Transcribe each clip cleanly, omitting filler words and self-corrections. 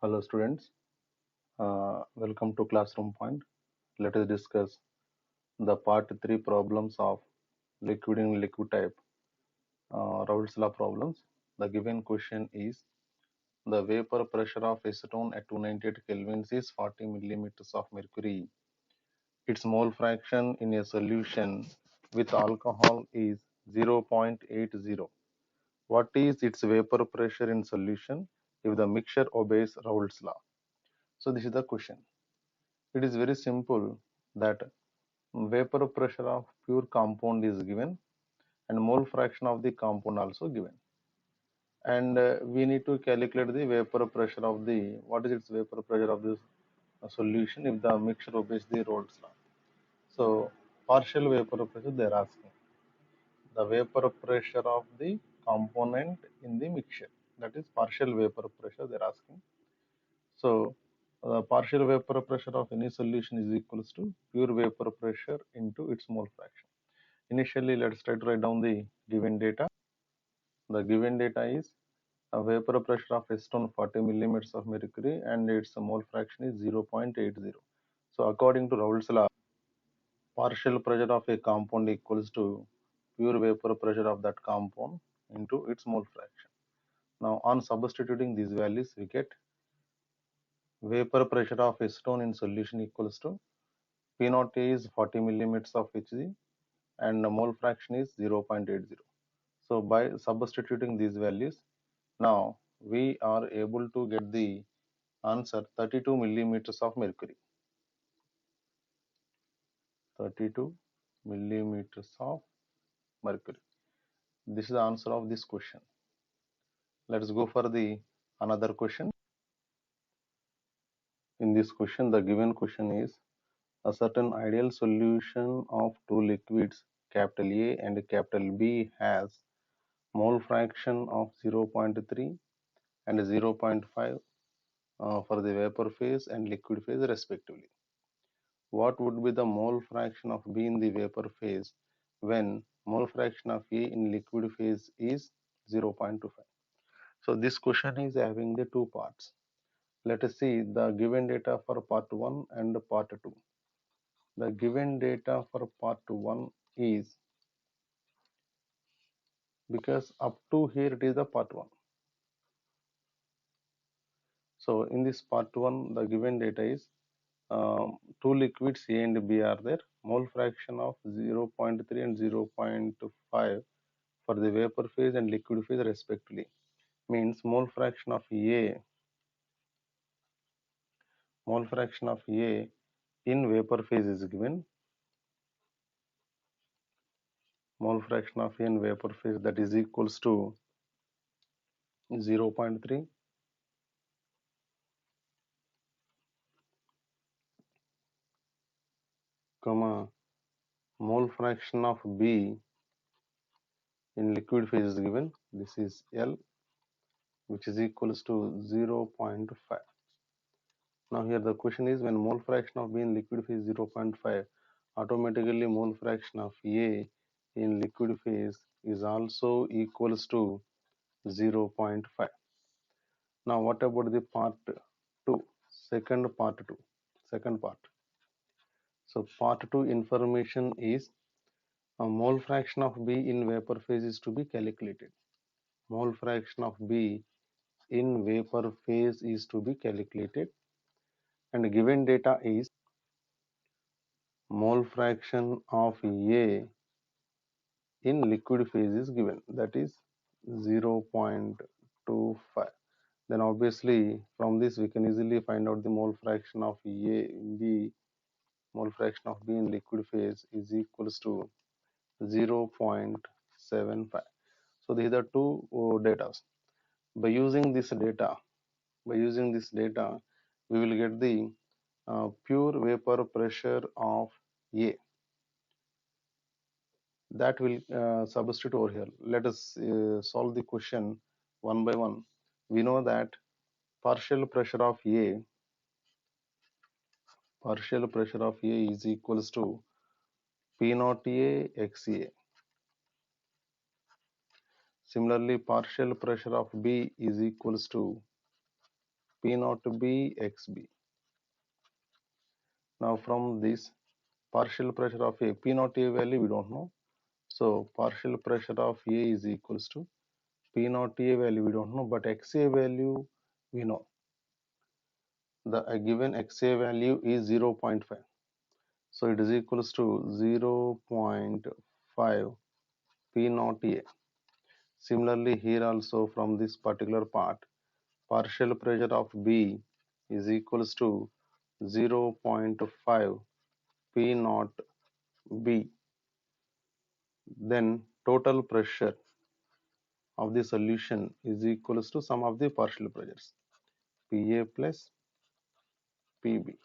Hello students, welcome to Classroom Point. Let us discuss the part 3 problems of liquid in liquid type Raoult's law problems. The given question is the vapor pressure of acetone at 298 kelvins is 40 millimeters of mercury. Its mole fraction in a solution with alcohol is 0.80. What is its vapor pressure in solution if the mixture obeys Raoult's law? So this is the question. It is very simple that vapor pressure of pure compound is given and mole fraction of the compound also given, and we need to calculate the vapor pressure of the what is its vapor pressure of this solution if the mixture obeys the Raoult's law. So partial vapor pressure they are asking the vapor pressure of the component in the mixture, that is partial vapor pressure they are asking. So the partial vapor pressure of any solution is equals to pure vapor pressure into its mole fraction. Initially, let's try to write down the given data. The given data is a vapor pressure of acetone 40 millimeters of mercury and its mole fraction is 0.80. So according to Raoult's law, partial pressure of a compound equals to pure vapor pressure of that compound into its mole fraction. Now on substituting these values, we get vapor pressure of acetone in solution equals to P naught A is 40 millimeters of Hg and the mole fraction is 0.80. So by substituting these values, now we are able to get the answer 32 millimeters of mercury. 32 millimeters of mercury. This is the answer of this question. Let's go for the another question. In this question, the given question is a certain ideal solution of two liquids, capital A and capital B, has mole fraction of 0.3 and 0.5 for the vapor phase and liquid phase respectively. What would be the mole fraction of B in the vapor phase when mole fraction of A in liquid phase is 0.25? So this question is having the two parts. Let us see the given data for part 1 and part 2. The given data for part 1 is, because up to here it is the part 1. So in this part 1, the given data is two liquids A and B are there, mole fraction of 0.3 and 0.5 for the vapor phase and liquid phase respectively. Means mole fraction of A in vapor phase is given. Mole fraction of A in vapor phase, that is equals to 0.3 comma mole fraction of B in liquid phase is given. This is L, which is equals to 0.5. Now here the question is, when mole fraction of B in liquid phase 0.5, automatically mole fraction of A in liquid phase is also equals to 0.5. Now what about the part 2, second part. So part 2 information is a mole fraction of B in vapor phase is to be calculated. Mole fraction of B in vapor phase is to be calculated, and given data is mole fraction of A in liquid phase is given, that is 0.25. Then obviously from this we can easily find out the mole fraction of mole fraction of B in liquid phase is equals to 0.75. So these are two data. By using this data, we will get the pure vapor pressure of A. That will substitute over here. Let us solve the question one by one. We know that partial pressure of A is equals to P naught A XA. Similarly, partial pressure of B is equals to P naught B XB. Now from this partial pressure of A, P naught A value we don't know. So partial pressure of A is equals to P naught A value we don't know, but XA value we know. The given XA value is 0.5. So it is equals to 0.5 P naught A. Similarly, here also from this particular part, partial pressure of B is equals to 0.5 P naught B. Then total pressure of the solution is equals to sum of the partial pressures, PA plus PB.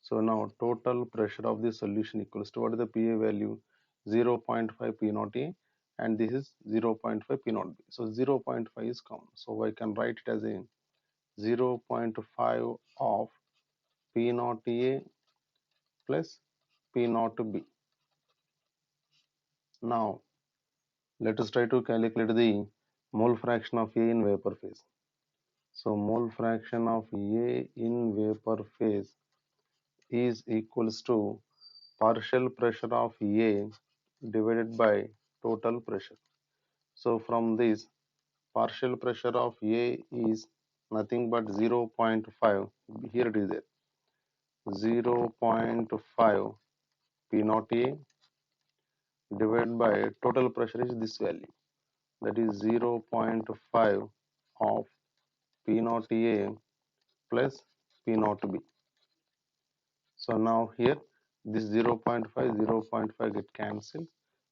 So now total pressure of the solution equals to what is the PA value? 0.5 P naught A, and this is 0.5 P naught B. So 0.5 is common. So I can write it as a 0.5 of P naught A plus P naught B. Now let us try to calculate the mole fraction of A in vapor phase. So mole fraction of A in vapor phase is equals to partial pressure of A divided by total pressure. So from this, partial pressure of A is nothing but 0.5. Here it is there. 0.5 P naught A divided by total pressure is this value. That is 0.5 of P naught A plus P naught B. So now here this 0.5 get cancelled.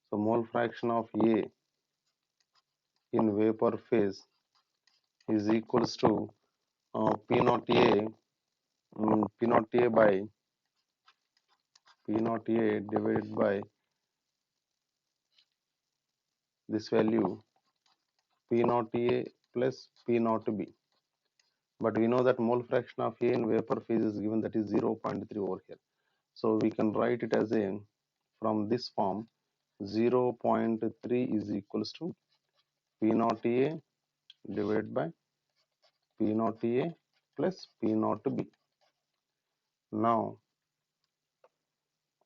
So mole fraction of A in vapor phase is equals to P naught A P naught A by P naught A divided by this value P naught A plus P naught B. But we know that mole fraction of A in vapor phase is given, that is 0.3 over here. So we can write it as a, from this form, 0.3 is equals to P naught A divided by P naught A plus P naught B. Now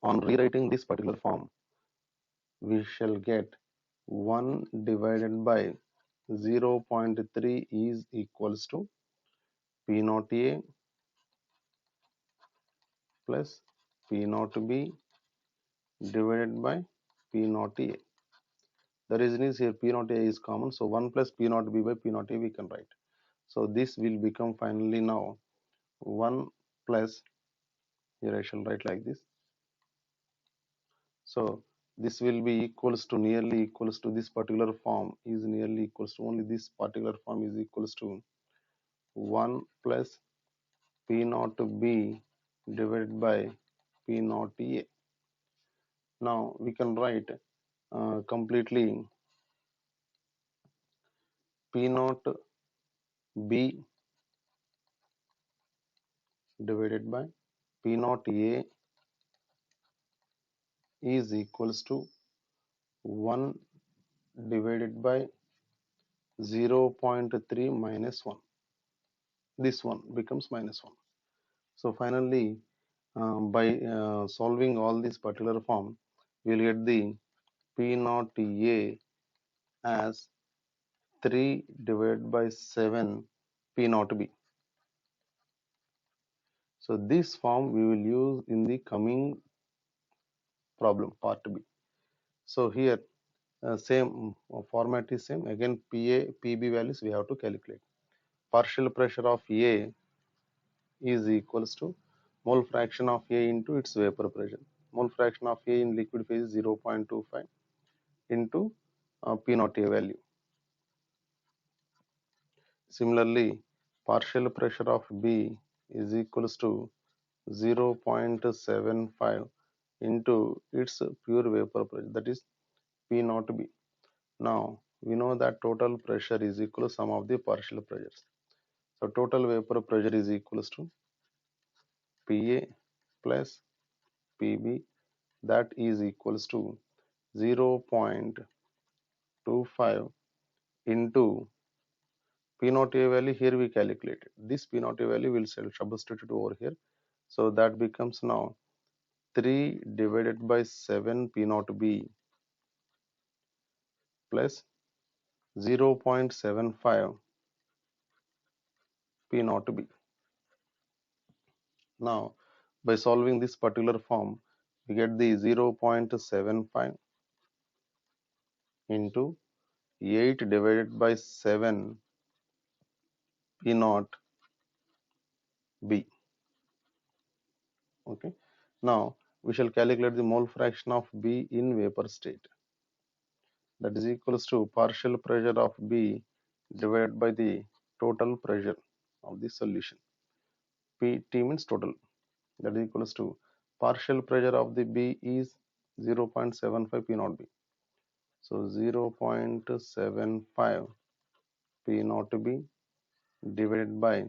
on rewriting this particular form, we shall get 1 divided by 0.3 is equals to P naught A plus P naught B divided by P naught A. The reason is here P naught A is common, so 1 plus P naught B by P naught A we can write. So this will become finally now 1 plus, here I shall write like this. So this will be equals to, nearly equals to, this particular form is nearly equals to, only this particular form is equals to 1 plus P naught B divided by P naught A. Now we can write completely P naught B divided by P naught A is equals to 1 divided by 0.3 minus 1. This one becomes minus 1. So finally, by solving all this particular form, we'll get the P naught A as 3 divided by 7 P naught B. So this form we will use in the coming problem, part B. So here same format is same. Again PA, PB values we have to calculate. Partial pressure of A is equals to mole fraction of A into its vapor pressure. Mole fraction of A in liquid phase is 0.25 into P naught A value. Similarly, partial pressure of B is equals to 0.75 into its pure vapor pressure, that is P naught B. Now we know that total pressure is equal to sum of the partial pressures. So total vapor pressure is equals to PA plus PB, that is equals to 0.25 into P naught A value here we calculated. This P naught A value will substitute over here. So that becomes now 3 divided by 7 P naught B plus 0.75 P naught B. Now, by solving this particular form, we get the 0.75 into 8 divided by 7 P naught B. Okay. Now, we shall calculate the mole fraction of B in vapor state. That is equals to partial pressure of B divided by the total pressure of the solution. T means total. That is equals to partial pressure of the B is 0.75 P naught B. So 0.75 P naught B divided by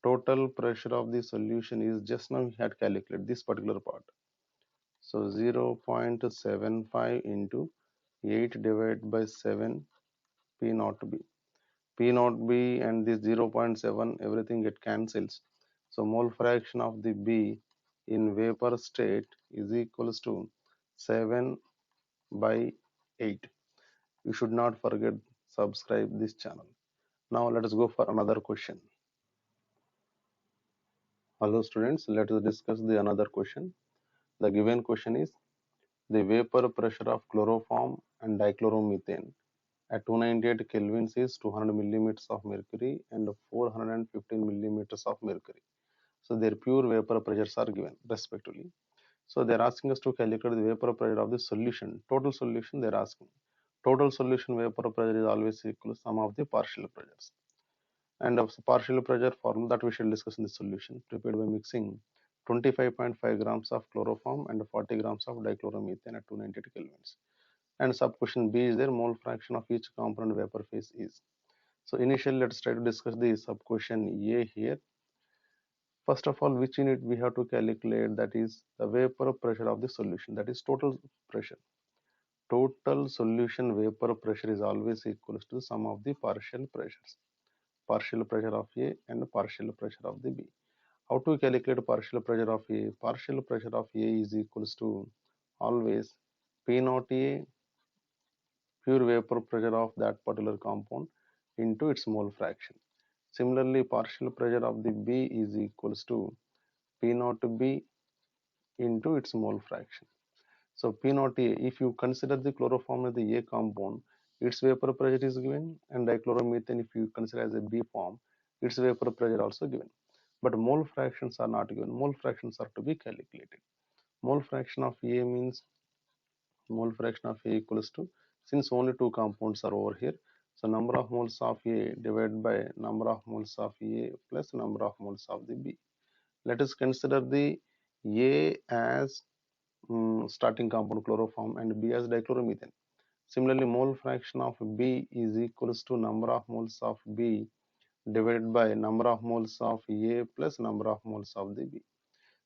total pressure of the solution is just now we had calculated this particular part. So 0.75 into 8 divided by 7 P naught B. P naught B and this 0.7 everything get cancels. So mole fraction of the B in vapor state is equals to 7 by 8. You should not forget subscribe this channel. Now let us go for another question. Hello students, let us discuss the another question. The given question is the vapor pressure of chloroform and dichloromethane at 298 kelvins is 200 millimeters of mercury and 415 millimeters of mercury. So their pure vapor pressures are given respectively. So they are asking us to calculate the vapor pressure of the solution. Total solution they are asking. Total solution vapor pressure is always equal to sum of the partial pressures. And of partial pressure formula that we shall discuss in the solution prepared by mixing 25.5 grams of chloroform and 40 grams of dichloromethane at 298 kelvins. And sub question B is their mole fraction of each component vapor phase is. So initially let's try to discuss the sub question A here. First of all, which unit we have to calculate, that is the vapor pressure of the solution, that is total pressure. Total solution vapor pressure is always equal to the sum of the partial pressures. Partial pressure of A and partial pressure of the B. How to calculate partial pressure of A? Partial pressure of A is equals to always P naught A, pure vapor pressure of that particular compound, into its mole fraction. Similarly, partial pressure of the B is equals to P naught B into its mole fraction. So P naught A, if you consider the chloroform as the A compound, its vapor pressure is given, and dichloromethane, if you consider as a B form, its vapor pressure also given. But mole fractions are not given. Mole fractions are to be calculated. Mole fraction of A means mole fraction of A equals to, since only two compounds are over here, so number of moles of A divided by number of moles of A plus number of moles of the B. Let us consider the A as starting compound chloroform and B as dichloromethane. Similarly, mole fraction of B is equals to number of moles of B divided by number of moles of A plus number of moles of the B.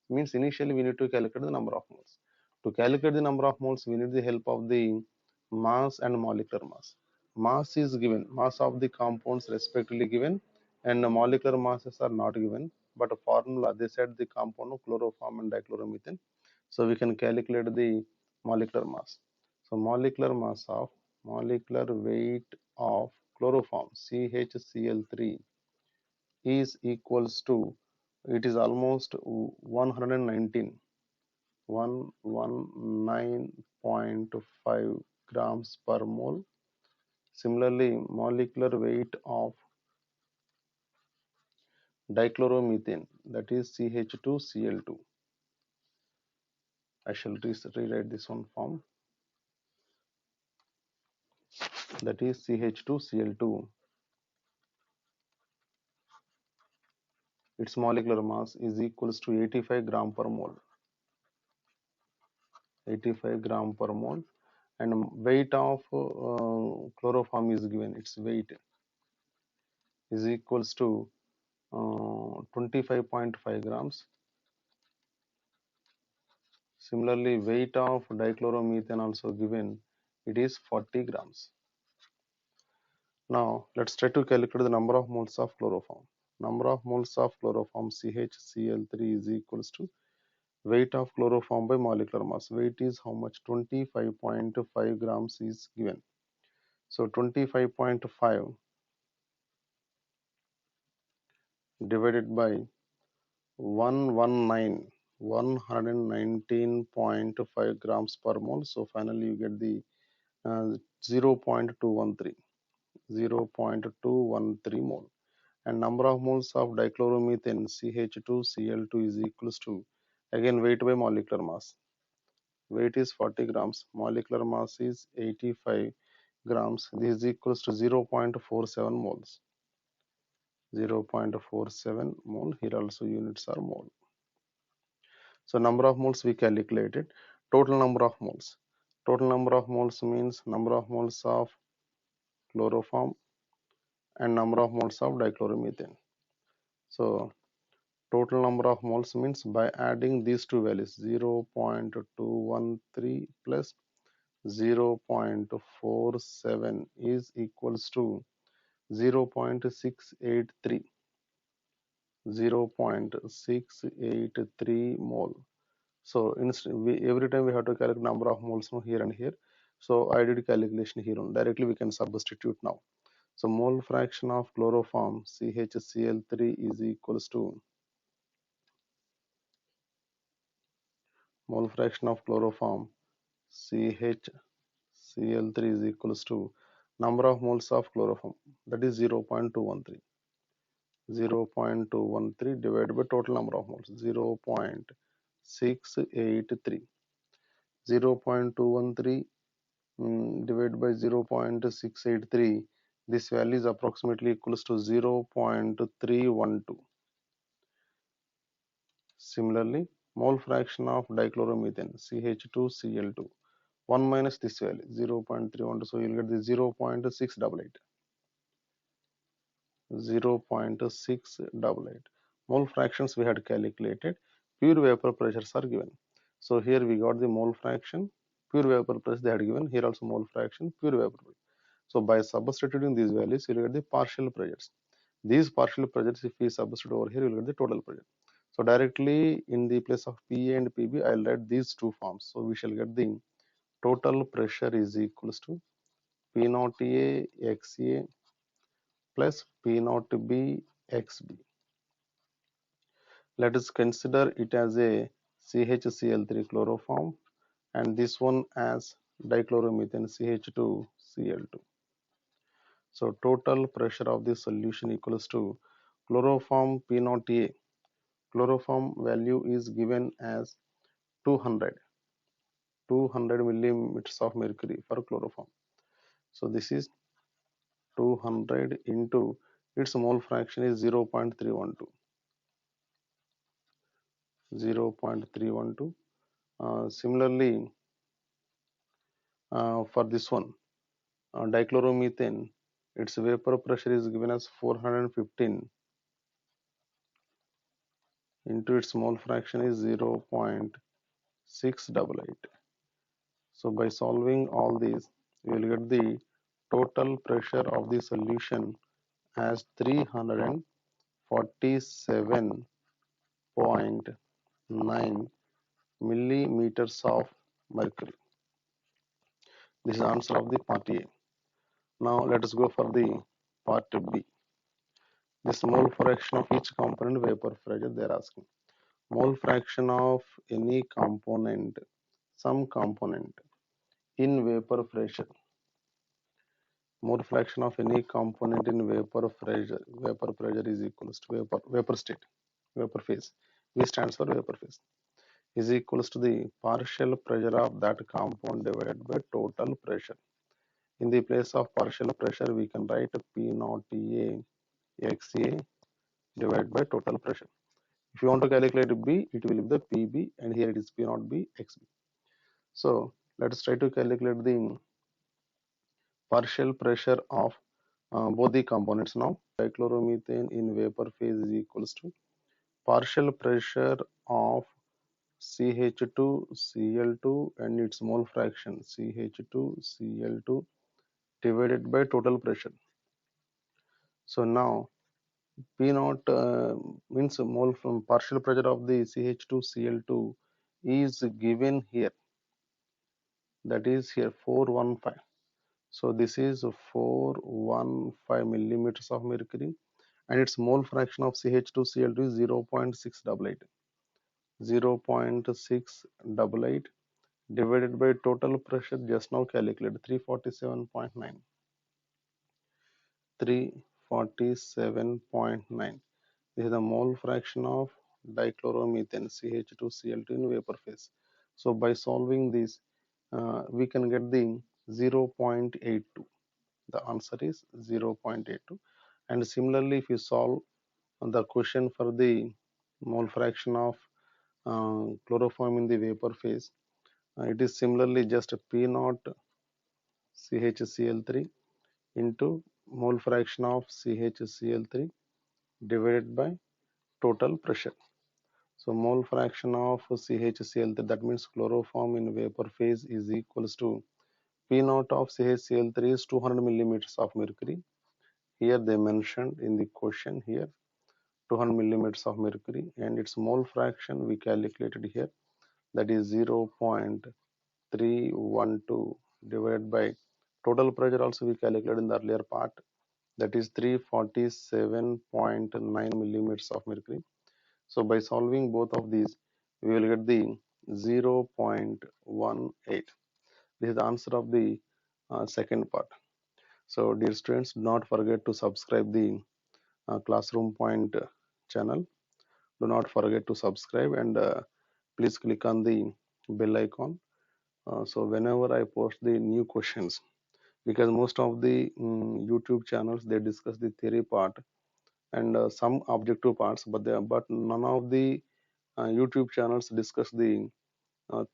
Means initially we need to calculate the number of moles. To calculate the number of moles, we need the help of the mass and molecular mass. Mass is given, mass of the compounds respectively given, and the molecular masses are not given. But a formula, they said the compound of chloroform and dichloromethane. So we can calculate the molecular mass. So molecular weight of chloroform CHCl3 is equals to, it is almost 119, 119.5 grams per mole. Similarly, molecular weight of dichloromethane, that is CH2Cl2. I shall rewrite this one form, that is CH2Cl2. Its molecular mass is equals to 85 gram per mole. 85 gram per mole, and weight of chloroform is given. Its weight is equals to 25.5 grams. Similarly, weight of dichloromethane also given. It is 40 grams. Now let's try to calculate the number of moles of chloroform. Number of moles of chloroform CHCl3 is equals to weight of chloroform by molecular mass. Weight is how much? 25.5 grams is given. So 25.5 divided by 119.5 grams per mole. So finally you get the 0.213 mole. And number of moles of dichloromethane CH2Cl2 is equals to, again, weight by molecular mass. Weight is 40 grams, molecular mass is 85 grams. This is equals to 0.47 moles. 0.47 mole. Here also units are mole. So number of moles we calculated. Total number of moles. Total number of moles means number of moles of chloroform and number of moles of dichloromethane. So total number of moles means by adding these two values, 0.213 plus 0.47 is equals to 0.683 mole. So every time we have to calculate number of moles here and here. So I did calculation here on. Directly we can substitute now. So mole fraction of chloroform CHCl3 is equals to mole fraction of chloroform CHCl3 is equals to number of moles of chloroform, that is 0.213. 0.213 divided by total number of moles, 0.683. 0.213 divided by 0.683, this value is approximately equals to 0.312. Similarly, mole fraction of dichloromethane CH2Cl2, 1 minus this value 0.312, so you'll get the 0.688. 0.688. Mole fractions we had calculated, pure vapor pressures are given. So here we got the mole fraction, pure vapor pressure they had given, here also mole fraction, pure vapor pressure. So by substituting these values, you will get the partial pressures. These partial pressures, if we substitute over here, you will get the total pressure. So directly in the place of PA and PB, I'll write these two forms. So we shall get the total pressure is equals to P0A XA plus P0B XB. Let us consider it as a CHCl3 chloroform and this one as dichloromethane CH2Cl2. So total pressure of the solution equals to chloroform P0A. Chloroform value is given as 200 millimeters of mercury for chloroform. So this is 200 into its mole fraction is 0.312. 0.312. Similarly, for this one, dichloromethane, its vapor pressure is given as 415 into its mole fraction is 0.688. So by solving all these, you will get the total pressure of the solution as 347.9 millimeters of mercury. This is the answer of the part A. Now let us go for the part B. This mole fraction of each component vapor pressure they are asking. Mole fraction of any component, some component in vapor pressure. Mole fraction of any component in vapor pressure is equals to vapor state, vapor phase. V stands for vapor phase, is equals to the partial pressure of that compound divided by total pressure. In the place of partial pressure, we can write P0A XA divided by total pressure. If you want to calculate B, it will be the PB, and here it is P0B XB. So let us try to calculate the partial pressure of both the components now. Dichloromethane in vapor phase is equals to partial pressure of CH2Cl2 and its mole fraction CH2Cl2 divided by total pressure. So now P naught means mole from partial pressure of the CH2Cl2 is given here, that is here 415. So this is 415 millimeters of mercury, and its mole fraction of CH2Cl2 is 0.688. 0.688 divided by total pressure just now calculated 347.9. 347.9. This is the mole fraction of dichloromethane CH2Cl2 in vapor phase. So by solving this, we can get the 0.82. The answer is 0.82. And similarly, if you solve the question for the mole fraction of chloroform in the vapor phase, it is similarly just P naught CHCl3 into mole fraction of CHCl3 divided by total pressure. So mole fraction of CHCl3, that means chloroform in vapor phase, is equals to P naught of CHCl3 is 200 millimeters of mercury. Here they mentioned in the question here 200 millimeters of mercury, and its mole fraction we calculated here, that is 0.312 divided by total pressure also we calculated in the earlier part, that is 347.9 millimeters of mercury. So by solving both of these, we will get the 0.18. This is the answer of the second part. So dear students, do not forget to subscribe the Classroom Point channel. Do not forget to subscribe, and please click on the bell icon. So whenever I post the new questions, because most of the YouTube channels, they discuss the theory part and some objective parts, but none of the YouTube channels discuss the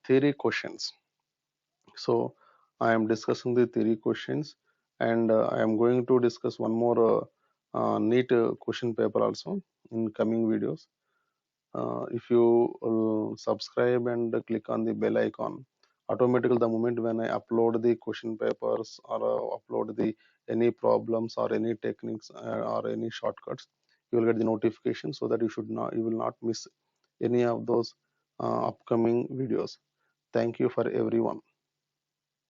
theory questions. So I am discussing the theory questions, and I am going to discuss one more neat question paper also in coming videos. If you subscribe and click on the bell icon, automatically the moment when I upload the question papers or upload the any problems or any techniques or any shortcuts, you will get the notification, so that you will not miss any of those upcoming videos. Thank you for everyone.